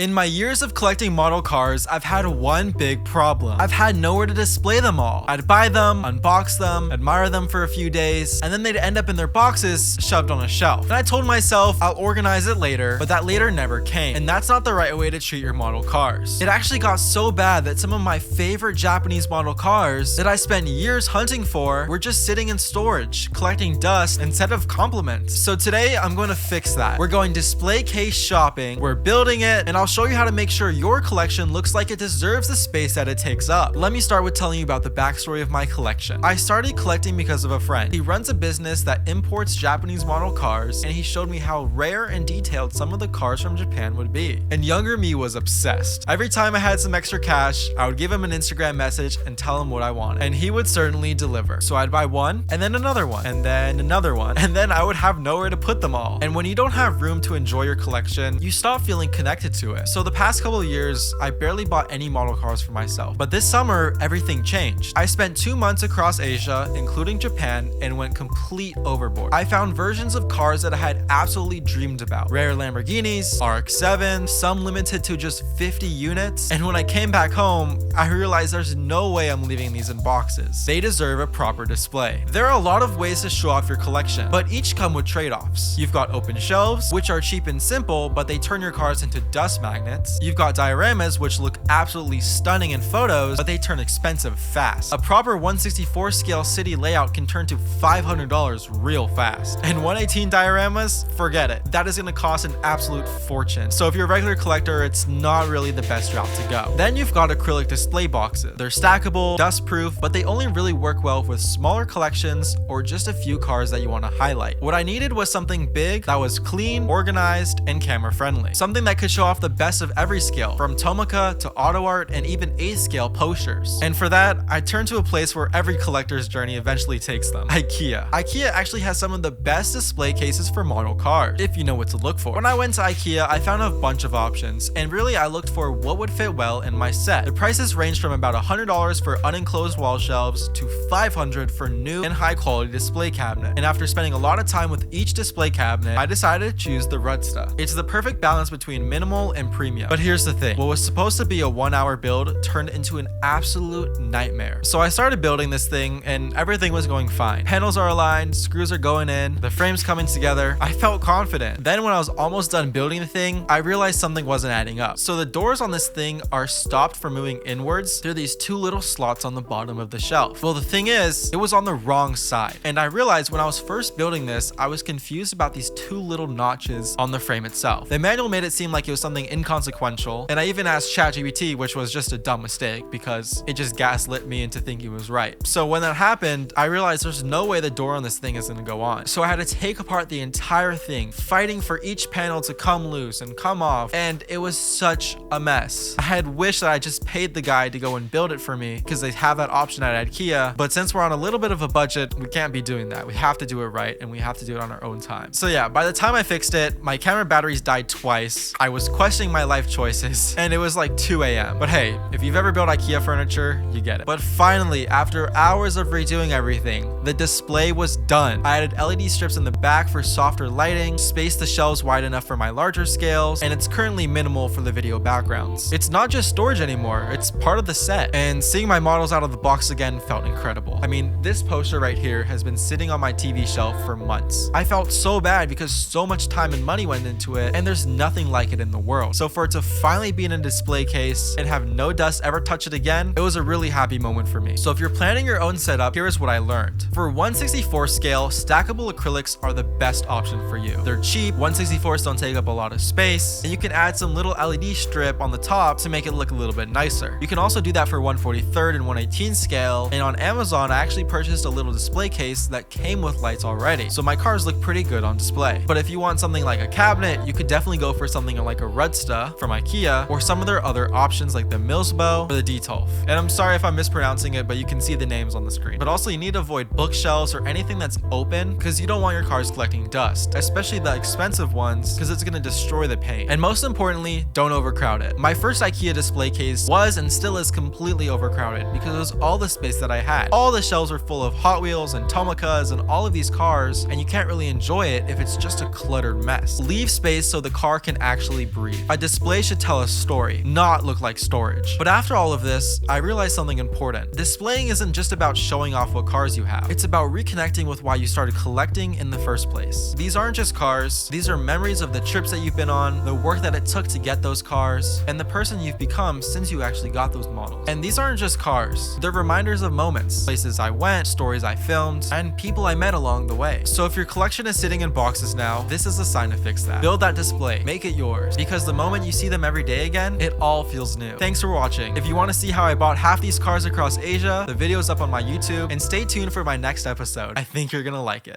In my years of collecting model cars, I've had one big problem. I've had nowhere to display them all. I'd buy them, unbox them, admire them for a few days, and then they'd end up in their boxes shoved on a shelf. And I told myself I'll organize it later, but that later never came. And that's not the right way to treat your model cars. It actually got so bad that some of my favorite Japanese model cars that I spent years hunting for were just sitting in storage, collecting dust instead of compliments. So today I'm going to fix that. We're going display case shopping, we're building it, and I'll show you how to make sure your collection looks like it deserves the space that it takes up. Let me start with telling you about the backstory of my collection. I started collecting because of a friend. He runs a business that imports Japanese model cars, and he showed me how rare and detailed some of the cars from Japan would be. And younger me was obsessed. Every time I had some extra cash, I would give him an Instagram message and tell him what I wanted, and he would certainly deliver. So I'd buy one, and then another one, and then another one, and then I would have nowhere to put them all. And when you don't have room to enjoy your collection, you stop feeling connected to it. So the past couple of years, I barely bought any model cars for myself. But this summer, everything changed. I spent 2 months across Asia, including Japan, and went complete overboard. I found versions of cars that I had absolutely dreamed about. Rare Lamborghinis, RX-7, some limited to just 50 units. And when I came back home, I realized there's no way I'm leaving these in boxes. They deserve a proper display. There are a lot of ways to show off your collection, but each come with trade-offs. You've got open shelves, which are cheap and simple, but they turn your cars into dust magnets. You've got dioramas, which look absolutely stunning in photos, but they turn expensive fast. A proper 1/64 scale city layout can turn to $500 real fast. And 1/18 dioramas, forget it. That is going to cost an absolute fortune. So if you're a regular collector, it's not really the best route to go. Then you've got acrylic display boxes. They're stackable, dust-proof, but they only really work well with smaller collections or just a few cars that you want to highlight. What I needed was something big that was clean, organized, and camera-friendly. Something that could show off the best of every scale, from Tomicas to auto art and even 8th scale posters. And for that, I turned to a place where every collector's journey eventually takes them: IKEA. IKEA actually has some of the best display cases for model cars, if you know what to look for. When I went to IKEA, I found a bunch of options, and really I looked for what would fit well in my set. The prices ranged from about $100 for unenclosed wall shelves to $500 for new and high quality display cabinet. And after spending a lot of time with each display cabinet, I decided to choose the Rudsta. It's the perfect balance between minimal and premium. But here's the thing, what was supposed to be a 1-hour build turned into an absolute nightmare. So I started building this thing and everything was going fine. Panels are aligned, screws are going in, the frame's coming together. I felt confident. Then when I was almost done building the thing, I realized something wasn't adding up. So the doors on this thing are stopped from moving inwards through these 2 little slots on the bottom of the shelf. Well, the thing is, it was on the wrong side. And I realized when I was first building this, I was confused about these 2 little notches on the frame itself. The manual made it seem like it was something inconsequential, and I even asked ChatGPT, which was just a dumb mistake because it just gaslit me into thinking it was right. So when that happened, I realized there's no way the door on this thing is gonna go on. So I had to take apart the entire thing, fighting for each panel to come loose and come off, and it was such a mess. I had wished that I just paid the guy to go and build it for me because they have that option at IKEA, but since we're on a little bit of a budget, we can't be doing that. We have to do it right, and we have to do it on our own time. So yeah, by the time I fixed it, my camera batteries died twice. I was questioning my life choices, and it was like 2 a.m. But hey, if you've ever built IKEA furniture, you get it. But finally, after hours of redoing everything, the display was done. I added LED strips in the back for softer lighting, spaced the shelves wide enough for my larger scales, and it's currently minimal for the video backgrounds. It's not just storage anymore, it's part of the set. And seeing my models out of the box again felt incredible. I mean, this poster right here has been sitting on my TV shelf for months. I felt so bad because so much time and money went into it, and there's nothing like it in the world. So for it to finally be in a display case and have no dust ever touch it again, it was a really happy moment for me. So if you're planning your own setup, here is what I learned. For 1/64 scale, stackable acrylics are the best option for you. They're cheap, 1/64s don't take up a lot of space, and you can add some little LED strip on the top to make it look a little bit nicer. You can also do that for 1/43 and 1/18 scale, and on Amazon I actually purchased a little display case that came with lights already, so my cars look pretty good on display. But if you want something like a cabinet, you could definitely go for something like a Rudsta from IKEA, or some of their other options like the Milsbo or the Detolf. And I'm sorry if I'm mispronouncing it, but you can see the names on the screen. But also you need to avoid bookshelves or anything that's open because you don't want your cars collecting dust, especially the expensive ones, because it's going to destroy the paint. And most importantly, don't overcrowd it. My first IKEA display case was and still is completely overcrowded because it was all the space that I had. All the shelves are full of Hot Wheels and Tomicas and all of these cars, and you can't really enjoy it if it's just a cluttered mess. Leave space so the car can actually breathe. A display should tell a story, not look like storage. But after all of this, I realized something important. Displaying isn't just about showing off what cars you have. It's about reconnecting with why you started collecting in the first place. These aren't just cars, these are memories of the trips that you've been on, the work that it took to get those cars, and the person you've become since you actually got those models. And these aren't just cars, they're reminders of moments, places I went, stories I filmed, and people I met along the way. So if your collection is sitting in boxes now, this is a sign to fix that. Build that display, make it yours, because the moment you see them every day again, it all feels new. Thanks for watching. If you want to see how I bought half these cars across Asia, the video's up on my YouTube, and stay tuned for my next episode. I think you're gonna like it.